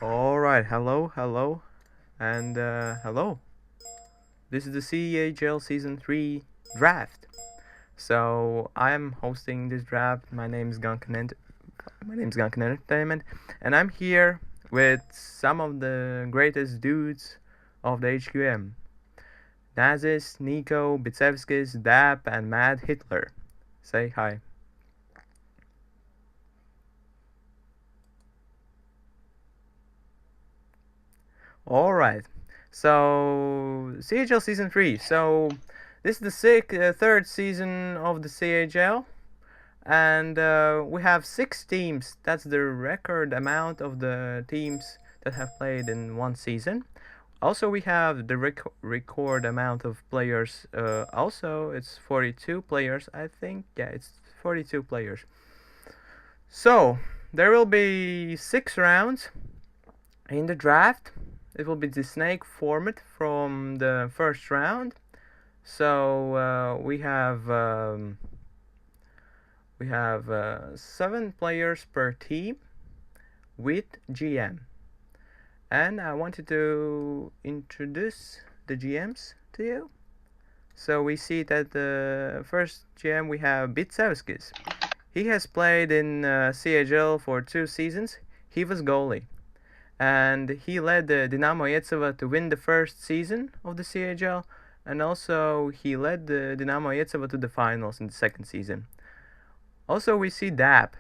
Alright, hello, and hello. This is the CHL Season 3 draft. So, I am hosting this draft. My name is Gunkin Entertainment, and I'm here with some of the greatest dudes of the HQM. Nazis, Nico, Bitsevskis, Dap, and Mad Hitler. Say hi. Alright, so CHL Season 3. So, this is the third season of the CHL, and we have 6 teams. That's the record amount of the teams that have played in one season. Also, we have the record amount of players. Also, it's 42 players, I think. Yeah, it's 42 players. So, there will be 6 rounds in the draft. It will be the snake format from the first round. So we have 7 players per team with GM, and I wanted to introduce the GMs to you. So we see that the first GM we have Bitsevskis. He has played in CHL for 2 seasons. He was goalie, and he led the Dynamo Yetsevo to win the first season of the CHL, and also he led the Dynamo Yetsevo to the finals in the second season. Also, we see Dap.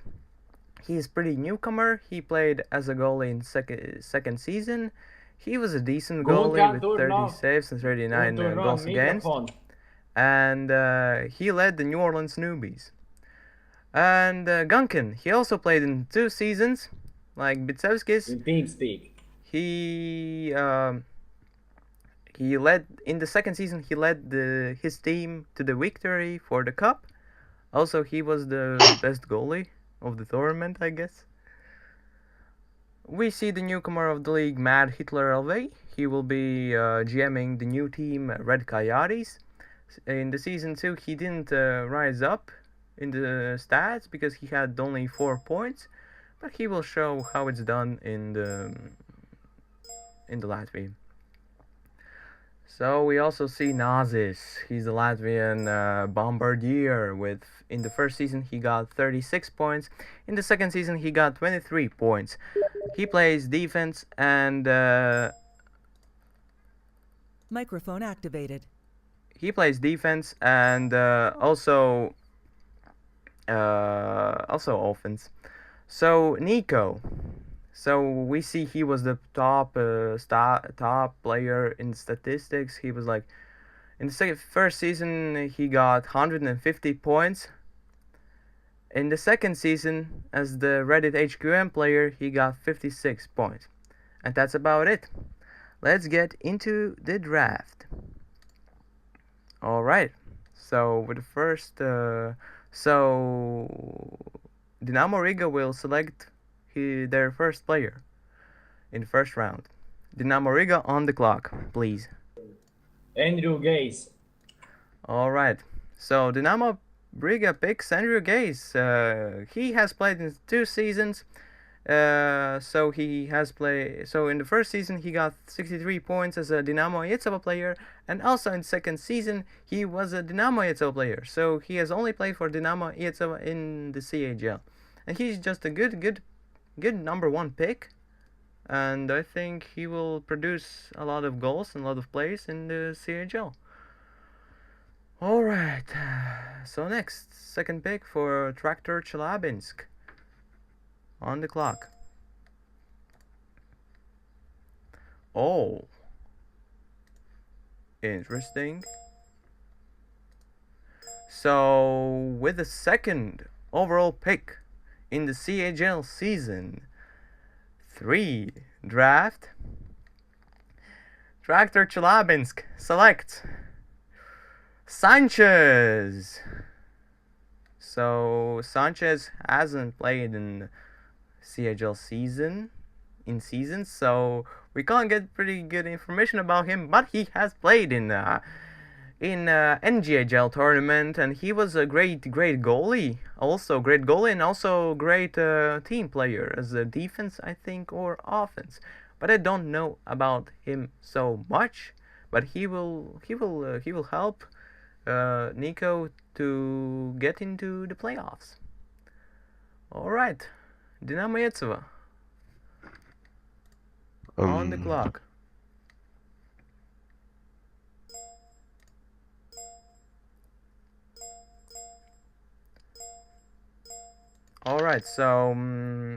He is pretty newcomer. He played as a goalie in second season. He was a decent goalie with 30 saves and 39 goals against, and he led the New Orleans Newbies. And Gunkin, he also played in 2 seasons, like Bitsevskis. In TeamSpeak. He led in the second season. He led his team to the victory for the cup. Also, he was the best goalie of the tournament, I guess. We see the newcomer of the league, Mad Hitler LV. He will be GMing the new team, Red Coyotes. In the season 2, he didn't rise up in the stats because he had only 4 points, but he will show how it's done in the Latvia. So we also see Nazis. He's a Latvian bombardier. In the first season he got 36 points. In the second season he got 23 points. He plays defense and Microphone activated. He plays defense and also offense. So Nico. So we see he was the top player in statistics. He was like in the first season he got 150 points. In the second season, as the Reddit HQM player, he got 56 points. And that's about it. Let's get into the draft. Alright, so with the first, Dynamo Riga will select their first player in the first round. Dynamo Riga on the clock, please. Andrew Gaze. Alright, so Dynamo Riga picks Andrew Gaze. He has played in 2 seasons. So in the first season he got 63 points as a Dynamo Yetsevo player, and also in the second season he was a Dynamo Yetsevo player. So he has only played for Dynamo Yetsevo in the CHL, and he's just a good number 1 pick. And I think he will produce a lot of goals and a lot of plays in the CHL. Alright, so next, second pick for Tractor Chelyabinsk. On the clock. Oh. Interesting. So, with the second overall pick in the CHL season 3 draft, Tractor Chelyabinsk selects Sanchez. So Sanchez hasn't played in CHL season, so we can't get pretty good information about him, but he has played in in NGHL tournament, and he was a great goalie, also great goalie, and also great team player as a defense, I think, or offense. But I don't know about him so much. But he will help Nico to get into the playoffs. All right, Dynamo Yetsova on the clock. Alright, so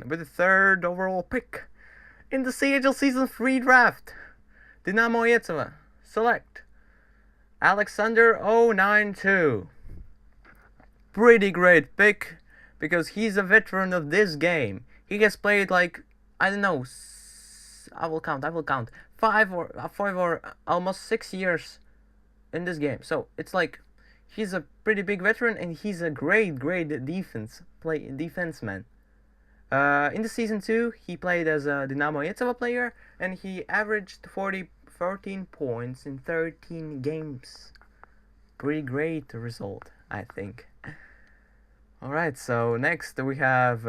with the third overall pick in the CHL Season 3 draft, Dynamo Yetsova select Alexander 092. Pretty great pick because he's a veteran of this game. He has played like, I don't know, I will count, 5 or almost 6 years in this game. So it's like he's a pretty big veteran and he's a great defenseman. In the season 2, he played as a Dynamo Yetsova player and he averaged 14 points in 13 games. Pretty great result, I think. Alright, so next we have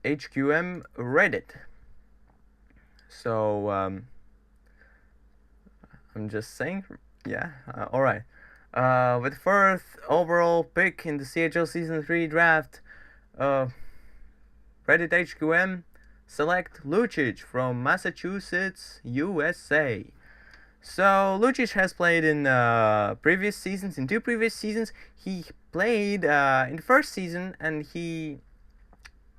HQM Reddit. So I'm just saying, yeah, alright. With first overall pick in the CHL Season 3 draft, Reddit HQM select Lucic from Massachusetts, USA. So Lucic has played in previous seasons. In 2 previous seasons, he played in the first season and he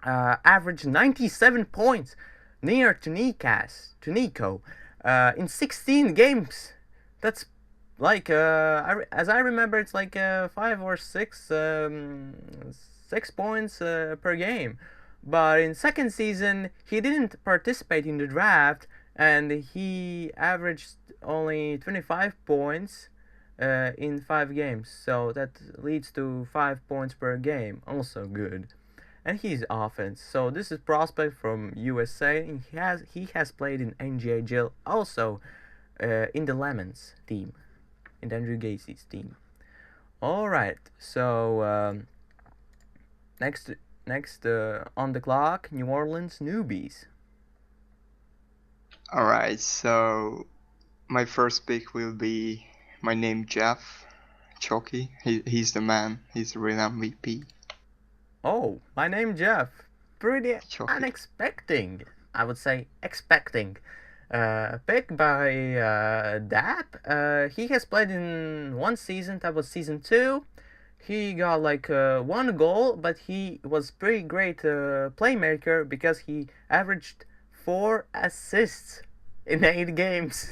averaged 97 points, near to Nico, in 16 games. That's like as I remember, it's like 5 or 6 points per game. But in second season, he didn't participate in the draft, and he averaged only 25 points in 5 games. So that leads to 5 points per game, also good. And he's offense. So this is prospect from USA, and he has played in NGHL, also in the Lemons team, in Andrew Gacy's team. All right. So next on the clock, New Orleans Newbies. Alright, so my first pick will be my name Jeff Chocky. He's the man. He's the real MVP. Oh, my name Jeff. Pretty Chocky. unexpected, I would say, expecting. Pick by Dap. He has played in 1 season, that was season 2. He got like 1 goal, but he was pretty great playmaker because he averaged 4 assists in 8 games.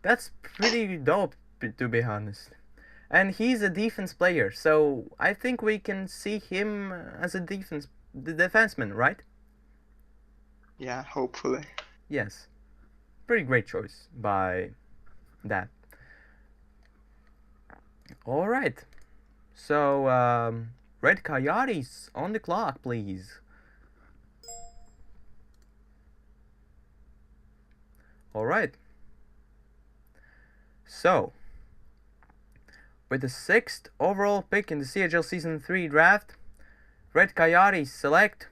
That's pretty dope, to be honest. And he's a defense player, so I think we can see him as a defenseman, right? Yeah, hopefully. Yes. Pretty great choice by that. Alright. So, Red Coyotes on the clock, please. Alright. So, with the 6th overall pick in the CHL Season 3 draft, Red Coyotes select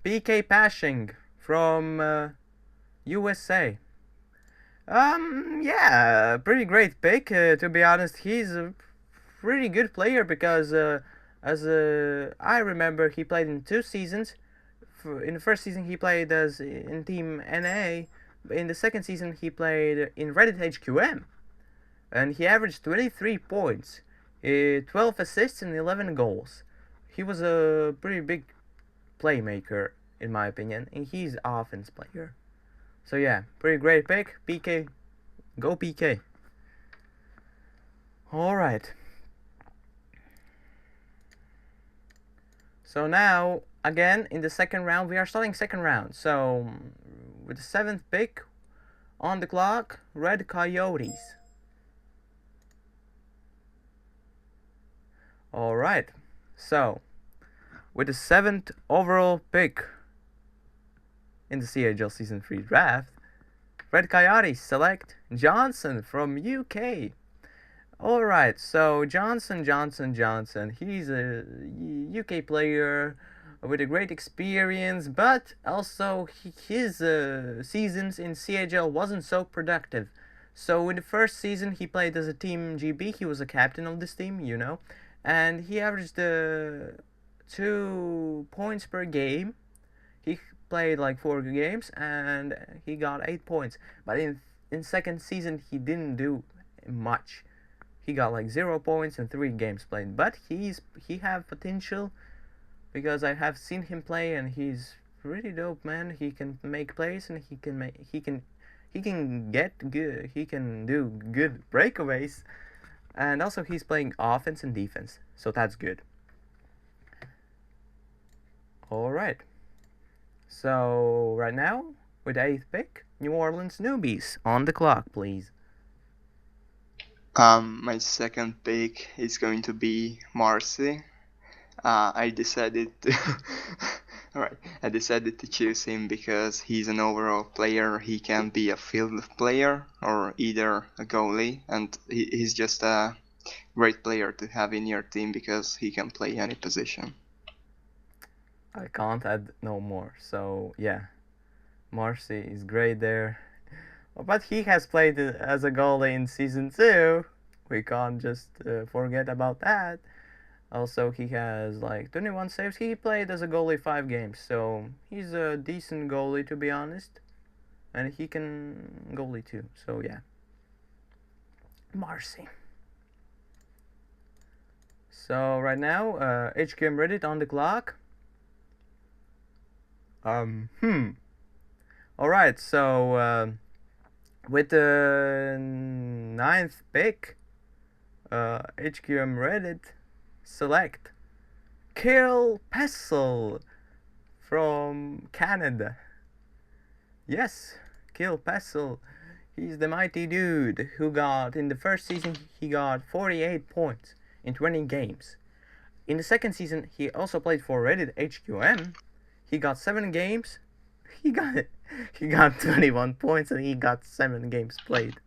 PK Pashing from USA. Yeah, pretty great pick, to be honest. He's a pretty good player because, as I remember, he played in 2 seasons. In the first season, he played as in Team NA. In the second season, he played in Reddit HQM. And he averaged 23 points, 12 assists, and 11 goals. He was a pretty big playmaker, in my opinion, and he's an offense player. So yeah, pretty great pick. PK, go PK. Alright. So now, again, in the second round, we are starting second round. So, with the 7th pick on the clock, Red Coyotes. Alright, so with the 7th overall pick in the CHL Season 3 draft, Red Coyotes select Johnson from UK. Alright, so Johnson. He's a UK player with a great experience, but also his seasons in CHL wasn't so productive. So in the first season he played as a team GB, he was a captain of this team, and he averaged 2 points per game. He played like 4 games and he got 8 points. But in second season he didn't do much. He got like 0 points in 3 games played. But he have potential because I have seen him play and he's pretty dope, man. He can make plays and he can get good. He can do good breakaways. And also he's playing offense and defense. So that's good. All right. So right now, with the 8th pick, New Orleans Newbies on the clock, please. My second pick is going to be Marcy. I decided to Alright, I decided to choose him because he's an overall player. He can be a field player or either a goalie, and he's just a great player to have in your team because he can play any position. I can't add no more. So yeah, Marcy is great there. But he has played as a goalie in season 2. We can't just forget about that. Also, he has like 21 saves. He played as a goalie 5 games, so he's a decent goalie to be honest. And he can goalie too, so yeah. Marcy. So right now, HQM Reddit on the clock. Alright, so with the 9th pick, HQM Reddit select Kill Pessel from Canada. Yes, Kill Pessel. He's the mighty dude who got, in the first season, he got 48 points in 20 games. In the second season, he also played for Reddit HQM. He got 7 games. He got 21 points and he got 7 games played.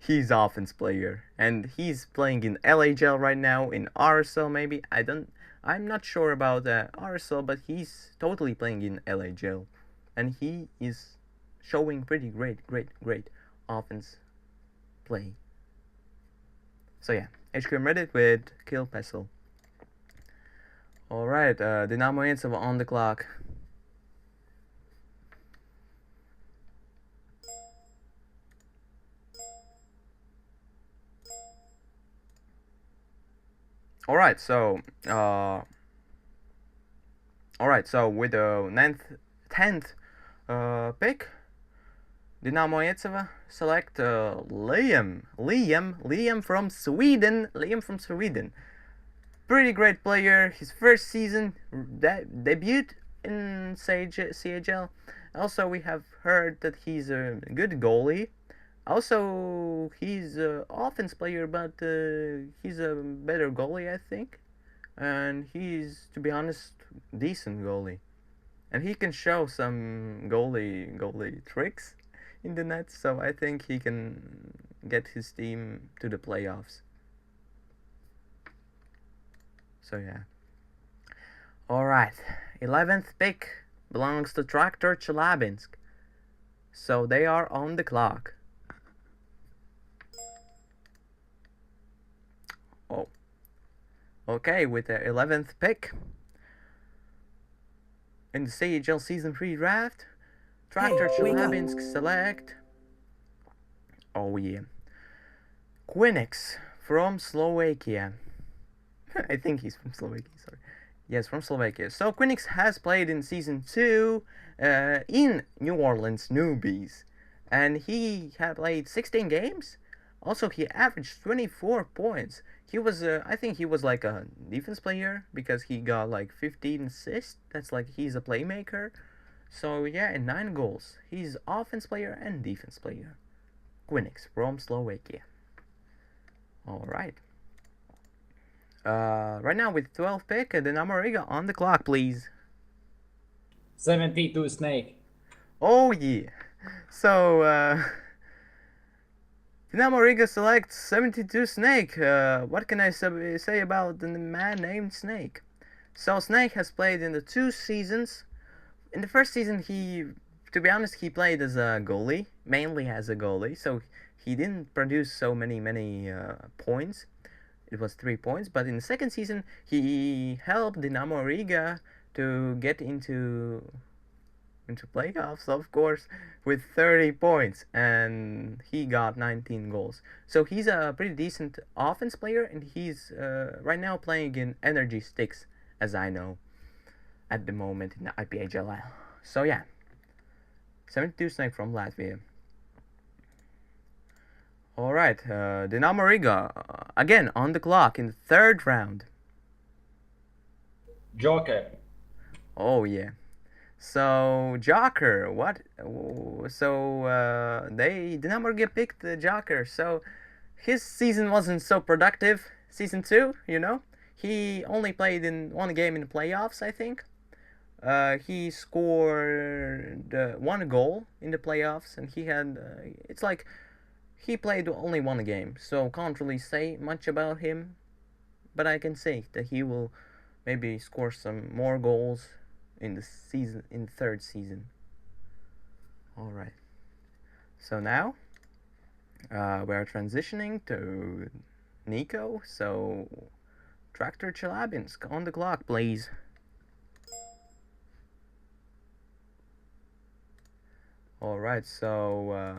He's offense player and he's playing in LHL right now, in RSL maybe. I'm not sure about RSL, but he's totally playing in LHL and he is showing pretty great offense play. So yeah, HQM Reddit with Kill Pessel. Alright, Dynamo Yentseva on the clock. Alright, so with the 10th pick, Dynamo Yentseva select Liam from Sweden. Pretty great player. His first season debut in CHL. Also, we have heard that he's a good goalie. Also, he's an offense player, but he's a better goalie, I think. And he's, to be honest, decent goalie. And he can show some goalie tricks in the net, so I think he can get his team to the playoffs. So yeah. Alright, 11th pick belongs to Tractor Chelyabinsk. So they are on the clock. Oh. Okay, with the 11th pick in the CHL Season 3 draft, Tractor Chelyabinsk select... Oh yeah. Quinix from Slovakia. I think he's from Slovakia, sorry. Yes, from Slovakia. So Quinix has played in Season 2 in New Orleans Newbies. And he had played 16 games. Also, he averaged 24 points. He was, I think he was like a defense player because he got like 15 assists. That's like he's a playmaker. So yeah, and 9 goals. He's offense player and defense player. Quinix from Slovakia. Alright. Right now with 12th pick, Dynamo Riga on the clock, please. 72 Snake. Oh yeah. So Dinamo Riga selects 72 Snake. What can I say about the man named Snake? So Snake has played in the 2 seasons. In the first season, to be honest, he played as a goalie, mainly as a goalie. So he didn't produce so many points. It was 3 points. But in the second season, he helped Dinamo Riga to get into playoffs, of course, with 30 points, and he got 19 goals. So he's a pretty decent offense player, and he's right now playing in Energy Sticks, as I know, at the moment in the IPHL. So yeah, 72 Snake from Latvia. Alright, Dinamo Riga, again on the clock in the third round. Joker. Oh yeah. So Joker, what? So they Dinamo Riga picked the Joker. So his season wasn't so productive. Season 2, he only played in one game in the playoffs, I think. He scored 1 goal in the playoffs, and he had. It's like he played only 1 game, so can't really say much about him. But I can say that he will maybe score some more goals in the third season. All right. So now we're transitioning to Nico. So Tractor Chelyabinsk on the clock, please. All right. So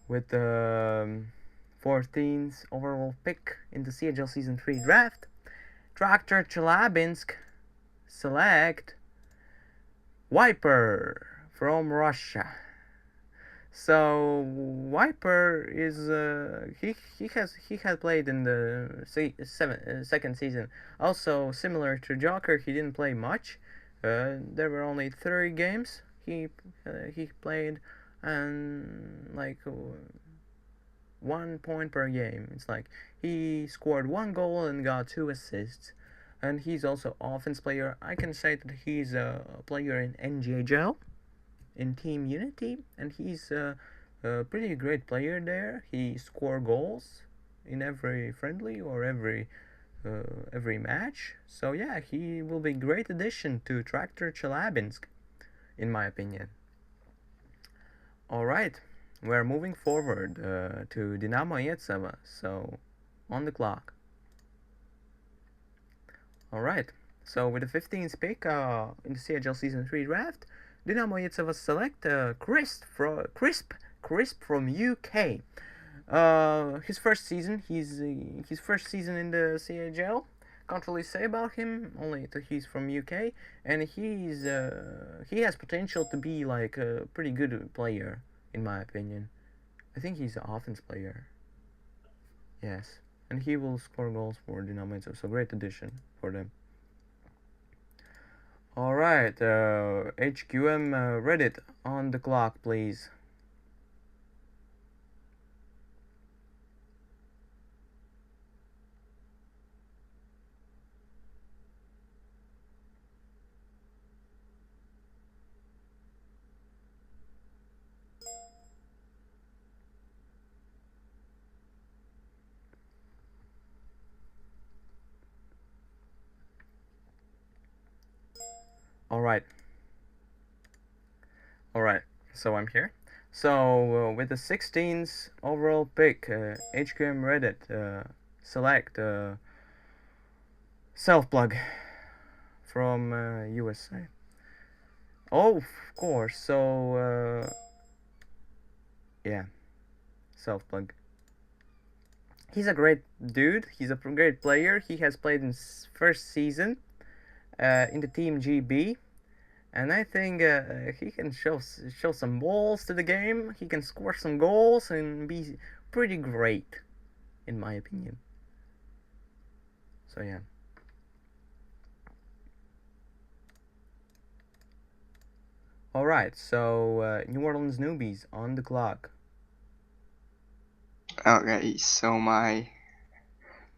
with the 14th overall pick in the CHL Season 3 draft, Tractor Chelyabinsk select Viper from Russia. So Viper is he had played in the second season. Also similar to Joker, he didn't play much. There were only 3 games he played, and like 1 point per game. It's like he scored 1 goal and got 2 assists, and he's also offense player. I can say that he's a player in NGHL, in Team Unity, and he's a pretty great player there. He score goals in every friendly or every match. So yeah, he will be a great addition to Tractor Chelyabinsk, in my opinion. All right. We're moving forward to Dinamo Yetseva, so on the clock. Alright, so with the 15th pick in the CHL Season 3 draft, Dinamo Yetseva select Crisp from UK. His first season in the CHL. Can't really say about him, only that he's from UK, and he has potential to be like a pretty good player, in my opinion. I think he's an offense player. Yes, and he will score goals for Dinamo, so great addition for them. Alright, HQM Reddit on the clock, please. Alright, so I'm here. So with the 16th overall pick, HQM Reddit select Self-Plug from USA. Oh, of course. So yeah, Self-Plug. He's a great dude. He's a great player. He has played in first season in the Team GB, and I think he can show some balls to the game. He can score some goals and be pretty great, in my opinion. So yeah. Alright, so New Orleans newbies on the clock. Okay, so my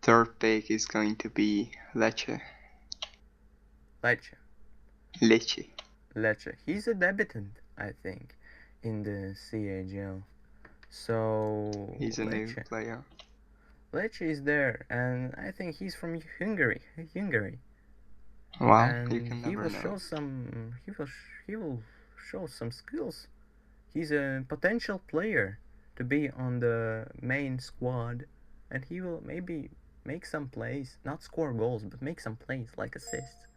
third pick is going to be Lecce. Lecce. Lecce. Lecce. He's a debutant, I think. in the CHL. So He's a new Lecce. player. Lecce is there, and I think he's from Hungary. Well, you And can he never will know. show some. He will show some skills. He's a potential player to be on the main squad, and he will maybe make some plays, not score goals, but make some plays like assists,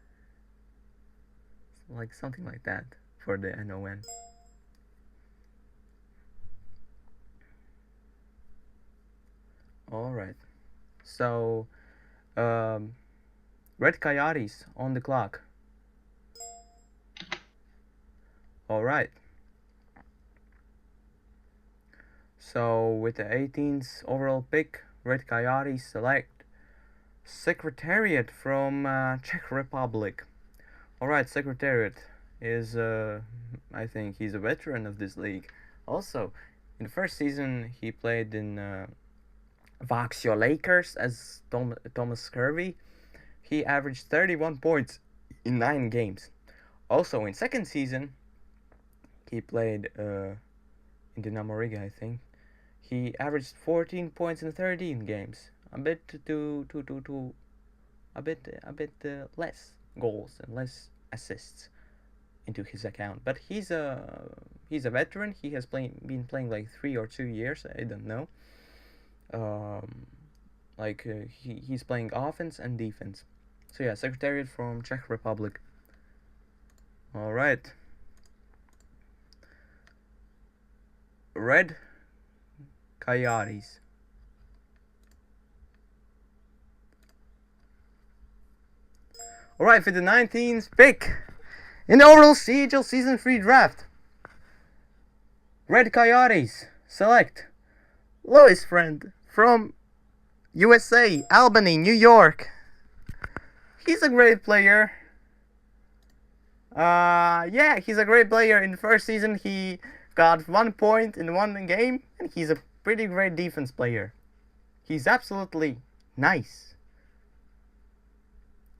like something like that for the NON. All right. So, Red Coyotes on the clock. All right. So with the 18th overall pick, Red Coyotes select Secretariat from Czech Republic. All right, Secretariat is, I think he's a veteran of this league. Also, in the first season, he played in Vaxio Lakers as Thomas Kirby. He averaged 31 points in 9 games. Also, in second season, he played in Dynamo Riga, I think. He averaged 14 points in 13 games. A bit less goals and less assists into his account. But he's a veteran. He has been playing like 3 or 2 years. I don't know. He's playing offense and defense. So yeah, Secretariat from Czech Republic. All right. Red Coyotes. All right, for the 19th pick in the overall CHL Season 3 draft, Red Coyotes select Louis Friend from USA, Albany, New York. He's a great player. Yeah, he's a great player. In the first season, he got 1 point in one game, and he's a pretty great defense player. He's absolutely nice.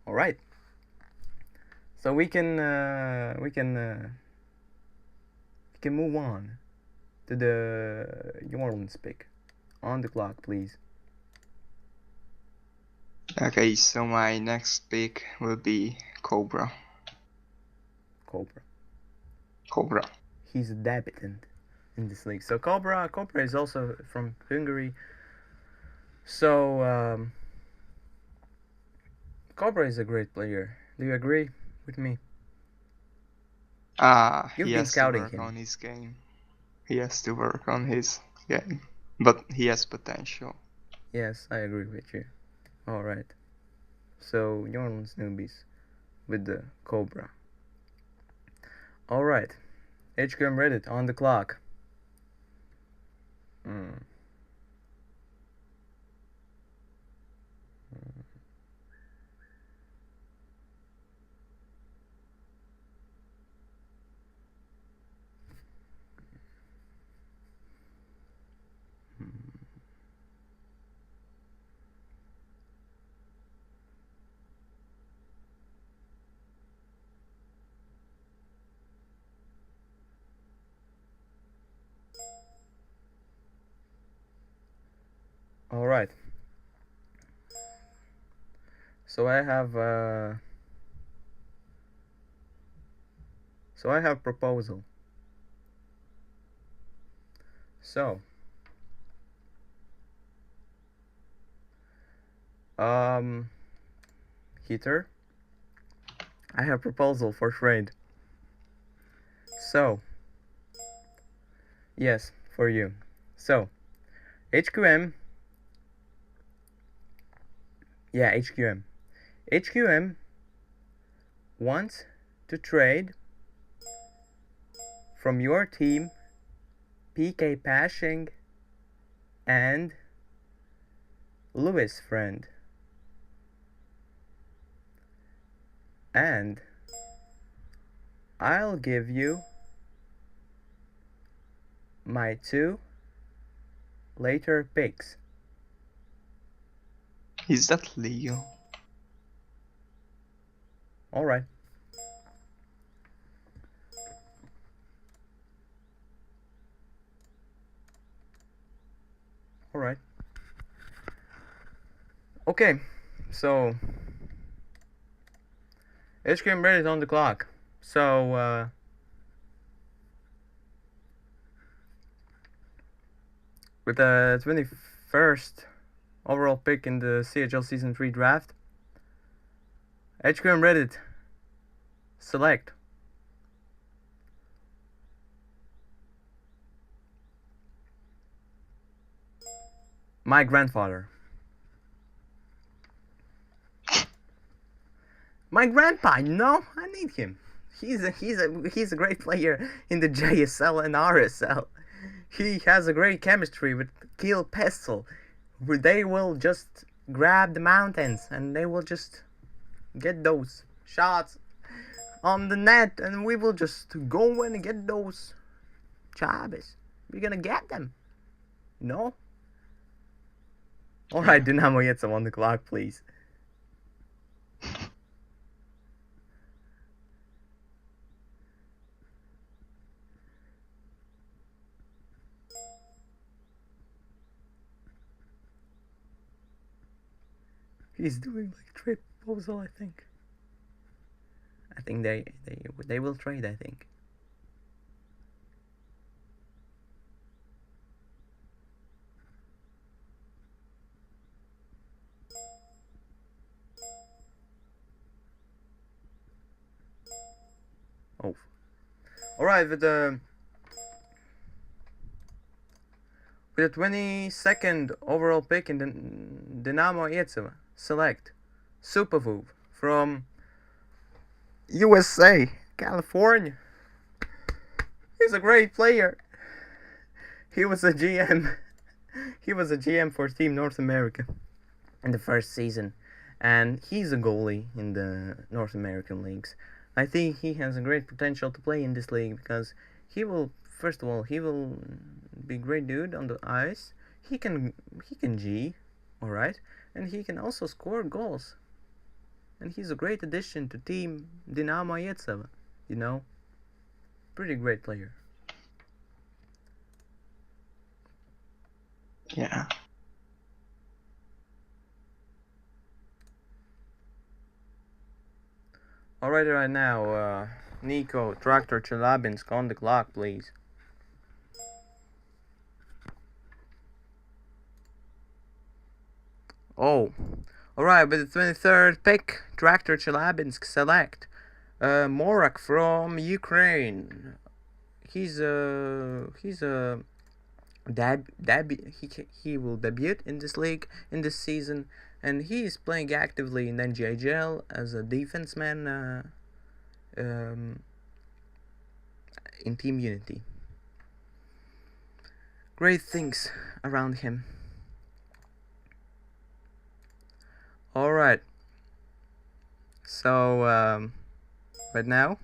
All right. So we can move on to the New Orleans pick. On the clock, please. Okay, so my next pick will be Cobra. Cobra. He's a debutant in this league. So Cobra is also from Hungary. So Cobra is a great player. Do you agree with me? You've He been has to scouting work him. on his game. He has to work on his game, but he has potential. Yes, I agree with you. All right. So New Orleans newbies with the Cobra. All right. HQM Reddit on the clock. All right. So I have proposal. So Heater, I have proposal for trade. So yes, for you. So HQM. Yeah, HQM. HQM wants to trade from your team PK Pashing and Louis Friend. And I'll give you my 2 later picks. Is that legal? All right. Alright. Okay, so HQM Red is on the clock. So with the 21st overall pick in the CHL Season 3 draft, HQM Reddit select my grandfather. My grandpa, I need him. He's a great player in the JSL and RSL. He has a great chemistry with Kiel Pestle. They will just grab the mountains and they will just get those shots on the net, and we will just go and get those Chavez. We're gonna get them. No? Alright, Dynamo Yetsa on the clock, please. He's doing like trade proposal, I think. I think they will trade, I think. Oh. Alright, with the 22nd overall pick in the Dynamo Yetsa, select Supervuv from USA, California. He's a great player. He was a GM. He was a GM for Team North America in the first season, and he's a goalie in the North American leagues. I think he has a great potential to play in this league because he will, first of all, he will be a great dude on the ice. He can G, all right, and he can also score goals. And he's a great addition to Team Dynamo Yetsa, Pretty great player. Yeah. Alright, right now, Nico, Tractor, Chelabinsk on the clock, please. Oh, alright, with the 23rd pick, Tractor, Chelabinsk select Morak from Ukraine. He will debut in this league in this season, and he is playing actively in CHL as a defenseman in Team Unity. Great things around him. Alright, so right now,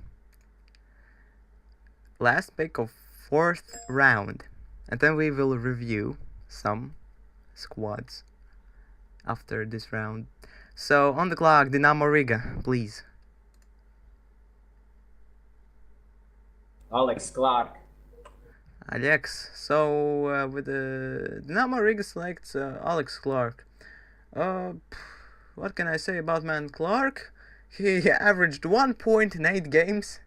last pick of 4th round, and then we will review some squads after this round. So on the clock, Dynamo Riga, please. Alex Clark. Alex. So with the Dynamo Riga selects Alex Clark. What can I say about man Clark? He averaged 1 point in 8 games.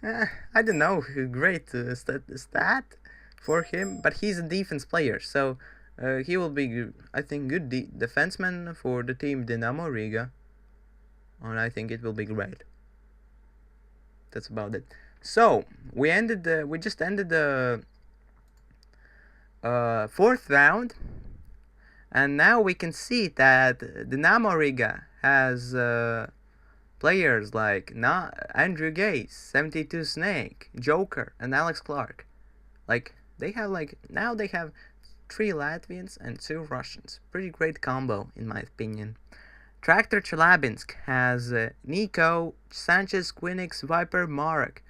I don't know, great stat for him, but he's a defense player, so he will be, I think, good defenseman for the team Dynamo Riga, and I think it will be great. That's about it. So we just ended the 4th round, and now we can see that Dynamo Riga has players like Andrew Gaze, 72 Snake, Joker, and Alex Clark. Now they have 3 Latvians and 2 Russians. Pretty great combo, in my opinion. Tractor Chelabinsk has Nico, Sanchez, Quinix, Viper, Marek.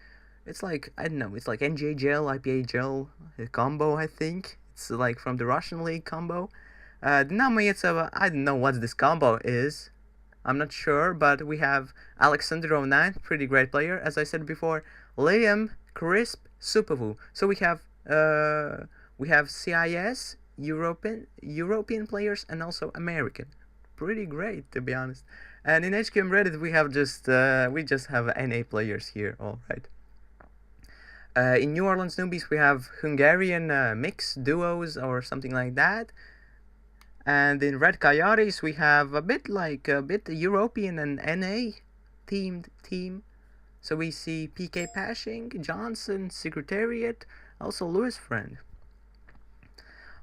It's like, I don't know, it's like NJGL, IPAGL combo, I think. It's like from the Russian league combo. Dynamo Yetsa, I don't know what this combo is. I'm not sure, but we have Alexander09, pretty great player, as I said before. Liam, Crisp, Supervu. So we have CIS, European players and also American. Pretty great, to be honest. And in HQM Reddit we have just have NA players here. All right. In New Orleans Newbies we have Hungarian mix duos or something like that. And in Red Coyotes we have a bit European and NA themed team. So we see PK Pashing, Johnson, Secretariat, also Lewis Friend.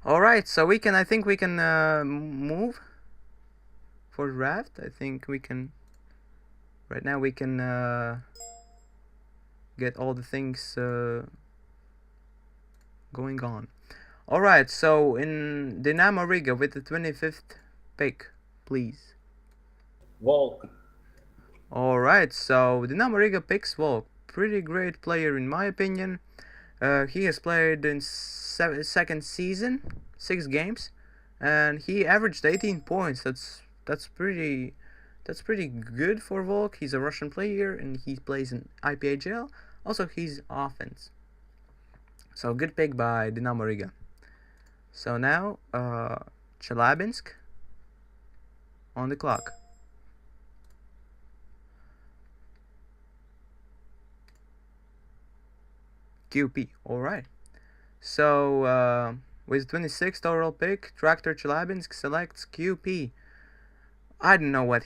Alright, so I think we can move for draft. I think we can, right now we can get all the things going on. Alright, so in Dynamo Riga with the 25th pick, please. Volk. Alright, so Dynamo Riga picks Volk. Pretty great player in my opinion. He has played in second season, 6 games, and he averaged 18 points. That's pretty good for Volk. He's a Russian player and he plays in IPHL. Also, he's offense. So good pick by Dynamo Riga. So now Chelyabinsk on the clock. QP. Alright. So with 26th overall pick, Tractor Chelyabinsk selects QP. I don't know what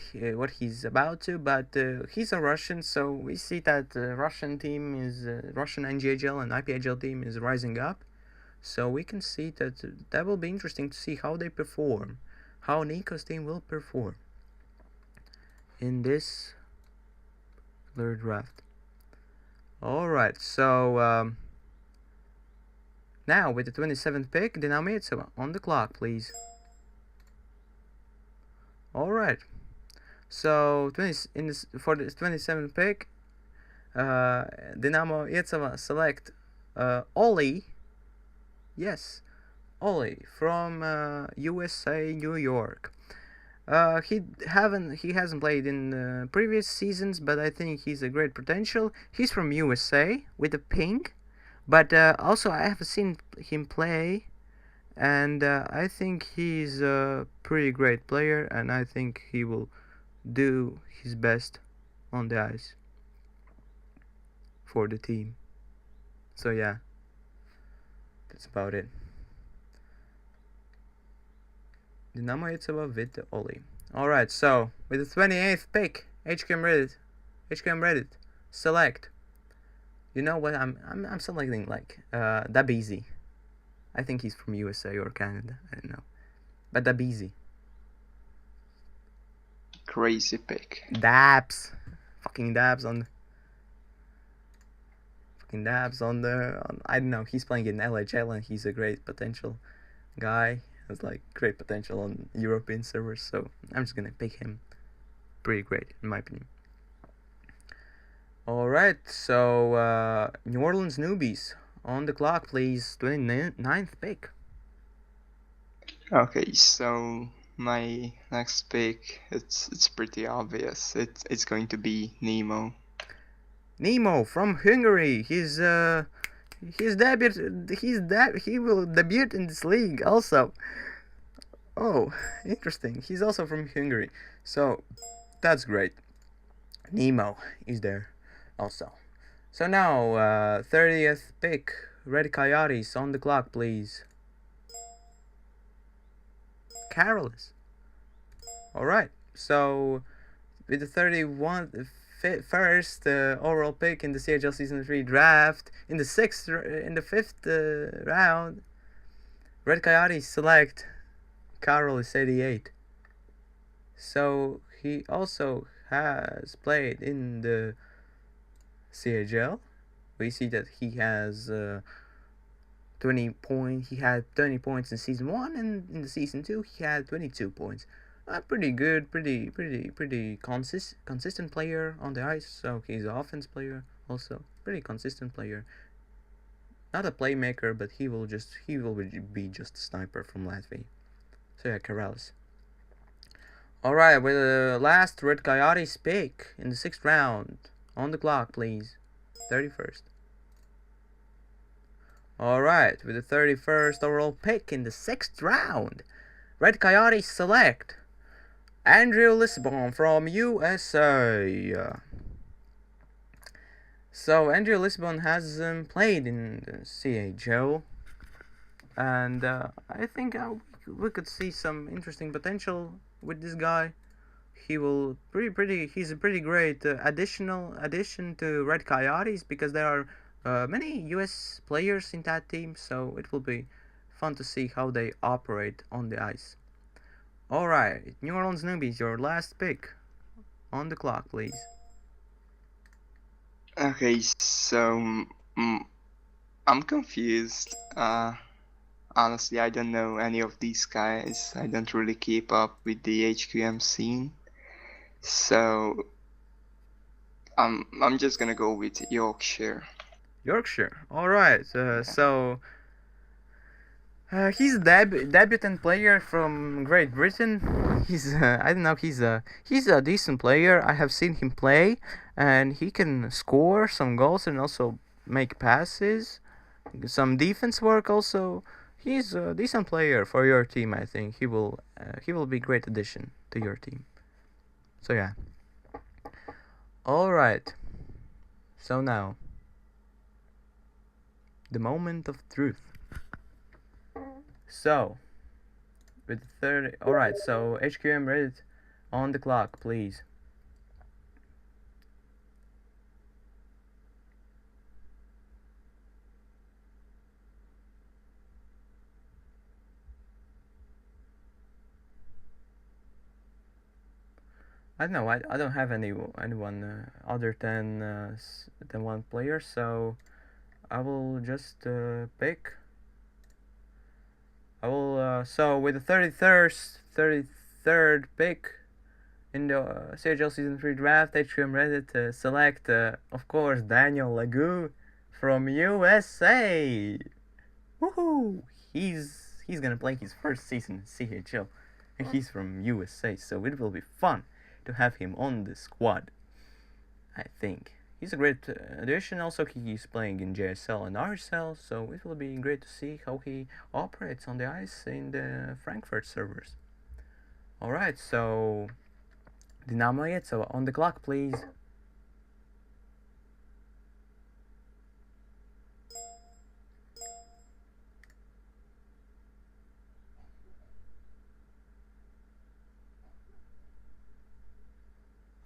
he's about to, but he's a Russian, so we see that Russian team is Russian NGHL and IPHL team is rising up. So we can see that will be interesting to see how they perform, how Nico's team will perform in this third draft. Alright, so now with the 27th pick, Dynamo on the clock, please. Alright, so for this 27th pick, Dynamo Iecava select Oli. Yes, Oli from USA, New York. He hasn't played in previous seasons, but I think he's a great potential. He's from USA with a pink, but also I have seen him play, and I think he's a pretty great player, and I think he will do his best on the ice for the team. So yeah, that's about it. Dynamo Iecava with the Oli. Alright, so with the 28th pick, HQM Reddit, select. You know what? I'm selecting like Dabizi. I think he's from USA or Canada. I don't know, but Dabizi. Crazy pick. Dabs, fucking dabs on. I don't know. He's playing in LHL and he's a great potential guy. Has like great potential on European servers, so I'm just gonna pick him. Pretty great in my opinion. Alright, so New Orleans Newbies on the clock, please. 29th pick. Okay, so my next pick, it's pretty obvious. It's going to be Nemo. Nemo from Hungary. He will debut in this league also. Oh, interesting. He's also from Hungary. So that's great. Nemo is there also. So now 30th pick, Red Coyotes on the clock, please. Carolus. Alright, so with the 31st overall pick in the CHL Season 3 draft, in the 5th round, Red Coyotes select Carolus 88. So he also has played in the CHL. We see that he has 20 points. He had 20 points in season 1, and in the season 2 he had 22 points. Pretty good, pretty consistent player on the ice. So he's an offense player also, pretty consistent player. Not a playmaker, but he will be just a sniper from Latvia. So yeah, Carolus. Alright, with the last Red Coyotes pick in the 6th round. On the clock, please. 31st. Alright, with the 31st overall pick in the 6th round, Red Coyotes select Andrew Lisbon from USA. So Andrew Lisbon has played in the CHL, and I think we could see some interesting potential with this guy. He's a pretty great addition to Red Coyotes, because there are many US players in that team, so it will be fun to see how they operate on the ice. Alright, New Orleans Newbies, your last pick. On the clock, please. Okay, so I'm confused. Honestly, I don't know any of these guys. I don't really keep up with the HQM scene. So I'm just gonna go with Yorkshire. Yorkshire. Alright, so he's a debutant player from Great Britain. He's I don't know. He's a decent player. I have seen him play, and he can score some goals and also make passes, some defense work also. He's a decent player for your team. I think he will be a great addition to your team. So yeah. All right. So now, the moment of truth. So, with 30. Alright, so HQM Reddit on the clock, please. I don't know. I don't have anyone other than one player, so I will just pick. I will so with the 33rd pick in the CHL Season 3 draft, HQM Reddit select of course Daniel Legou from USA. Woohoo! He's gonna play his first season in CHL, and he's from USA, so it will be fun to have him on the squad. I think he's a great addition. Also, he's playing in JSL and RSL, so it will be great to see how he operates on the ice in the Frankfurt servers. Alright, so Dynamo yet, so on the clock, please.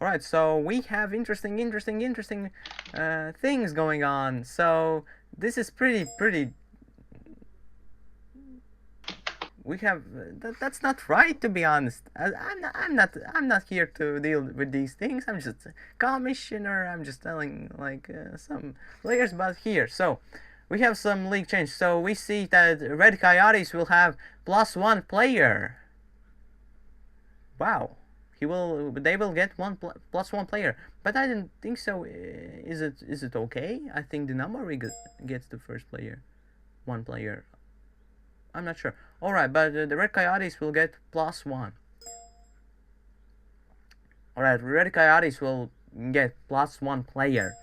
Alright, so we have interesting things going on. So this is pretty. We have that's not right, to be honest. I'm not here to deal with these things. I'm just a commissioner. I'm just telling like some players about here. So we have some league change. So we see that Red Coyotes will have +1 player. Wow. They will get +1 player, but I didn't think so. Is it okay? I think the number gets the first player, 1 player. I'm not sure. Alright, but the Red Coyotes will get +1. Alright, Red Coyotes will get +1 player.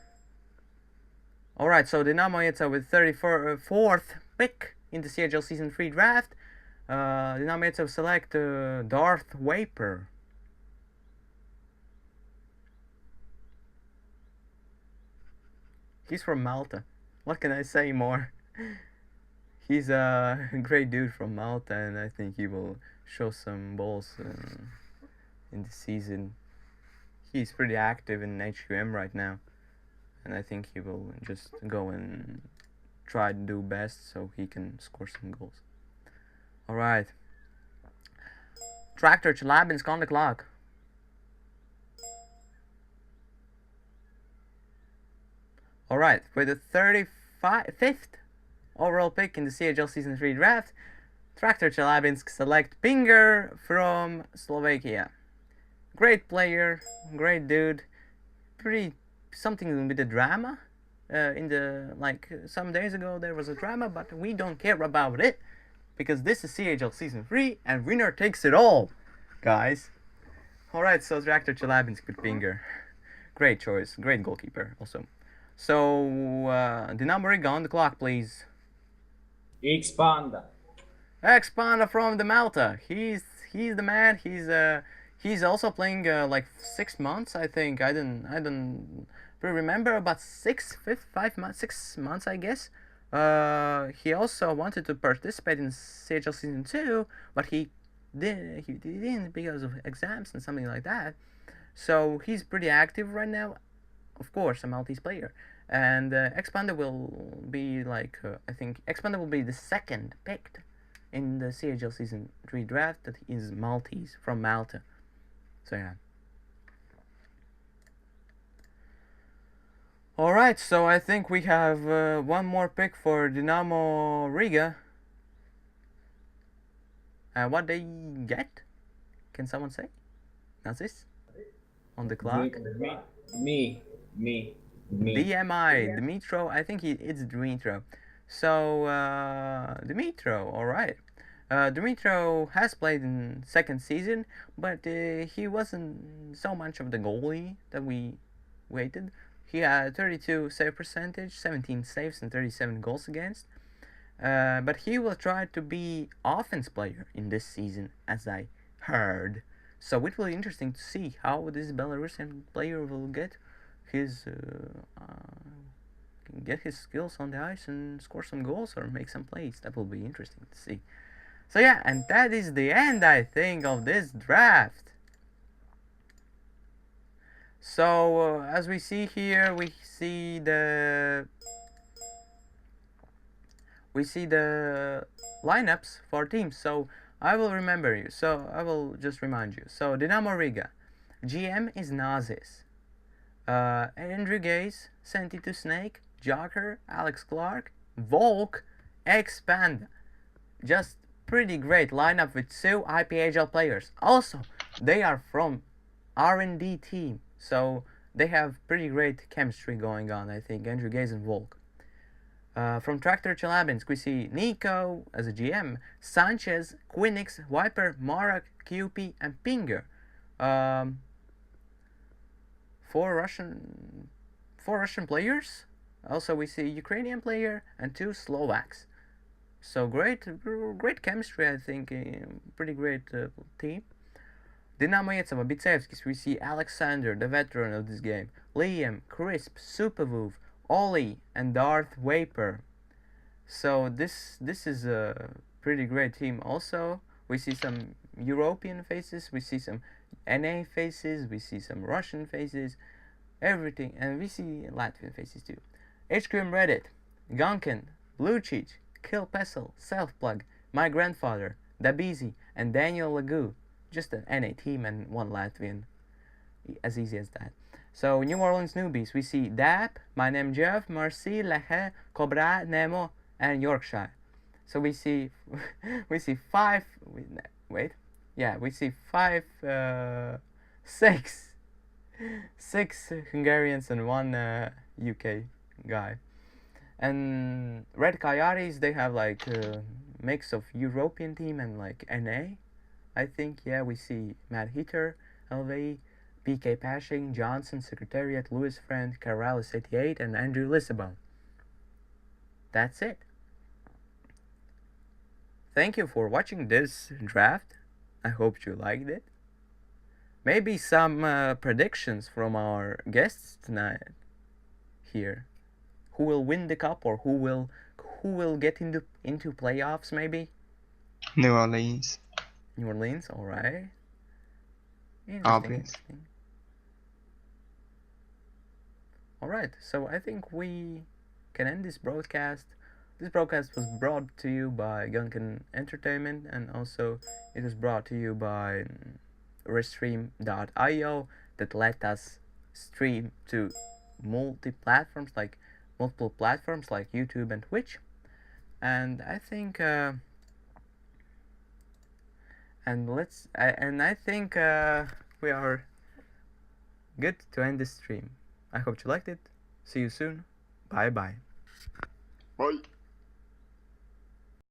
Alright, so Dynamo Yetsa with 34th pick in the CHL Season 3 draft. Dynamo Yetsa select Darth Waper. He's from Malta. What can I say more? He's a great dude from Malta, and I think he will show some balls in the season. He's pretty active in HQM right now, and I think he will just go and try to do best so he can score some goals. Alright. Tractor Chalabinsk on the clock. Alright, with the 35th overall pick in the CHL Season 3 draft, Tractor Chalabinsk select Pinger from Slovakia. Great player, great dude, pretty something with the drama. In the some days ago there was a drama, but we don't care about it because this is CHL Season 3 and winner takes it all, guys. Alright, so Tractor Chalabinsk with Pinger. Great choice, great goalkeeper also. So, Dynamo Riga on the clock, please. X Panda. X-Panda from the Malta. He's the man. He's also playing like 6 months. I think I don't really remember, but 5 months, 6 months, I guess. He also wanted to participate in CHL season 2, but he didn't because of exams and something like that. So he's pretty active right now. Of course, a Maltese player. And Xpanda will be like, I think Xpanda will be the second picked in the CHL Season 3 draft that is Maltese from Malta. So yeah. Alright, so I think we have one more pick for Dinamo Riga. What they get? Can someone say? Nazis? On the clock? Me. DMI, Dimitro. I think it's Dimitro. So Dimitro, all right. Dimitro has played in second season, but he wasn't so much of the goalie that we waited. He had 32 save percentage, 17 saves, and 37 goals against. But he will try to be offense player in this season, as I heard. So it will be interesting to see how this Belarusian player will his get his skills on the ice and score some goals or make some plays. That will be interesting to see. So yeah, and that is the end, I think, of this draft. So as we see here, we see the lineups for teams. So I will remember you. So I will just remind you. So Dinamo Riga, GM is Nazis. Andrew Gaze, Senti to Snake, Jocker, Alex Clark, Volk, X Panda. Just pretty great lineup with 2 IPHL players. Also, they are from R&D team, so they have pretty great chemistry going on, I think, Andrew Gaze and Volk. From Tractor Chelyabinsk, we see Nico as a GM, Sanchez, Quinix, Viper, Marak, QP, and Pinger. Four Russian players. Also, we see Ukrainian player and 2 Slovaks. So great chemistry, I think. Pretty great team. Dinamo Yetsova, Bitsevskis. We see Alexander, the veteran of this game. Liam, Crisp, Superwolf, Ollie, and Darth Vapor. So this is a pretty great team. Also, we see some European faces. We see some NA faces. We see some Russian faces. Everything, and we see Latvian faces too. HQM Reddit, Gunkin, Lucic, Kill Pestle, Self-Plug, My Grandfather, Dabizi, and Daniel Lagu. Just an NA team and 1 Latvian. As easy as that. So, New Orleans newbies, we see Dap, My Name Jeff, Marcy, Lehe, Cobra, Nemo, and Yorkshire. So we see 5. Wait. Yeah, we see 6 Hungarians and 1 UK guy. And Red Coyotes, they have like a mix of European team and like NA. I think, yeah, we see Matt Heater, LV, PK Pashing, Johnson, Secretariat, Louis Friend, Karalis 88, and Andrew Lisbon. That's it. Thank you for watching this draft. I hope you liked it. Maybe some predictions from our guests tonight here. Who will win the cup, or who will get into playoffs? Maybe New Orleans. New Orleans. All right. Obvious. Interesting. All right. So I think we can end this broadcast. This broadcast was brought to you by Gunkin Entertainment, and also it was brought to you by Restream.io that let us stream to multiple platforms like YouTube and Twitch. And I think I think we are good to end this stream. I hope you liked it. See you soon. Bye bye. Bye.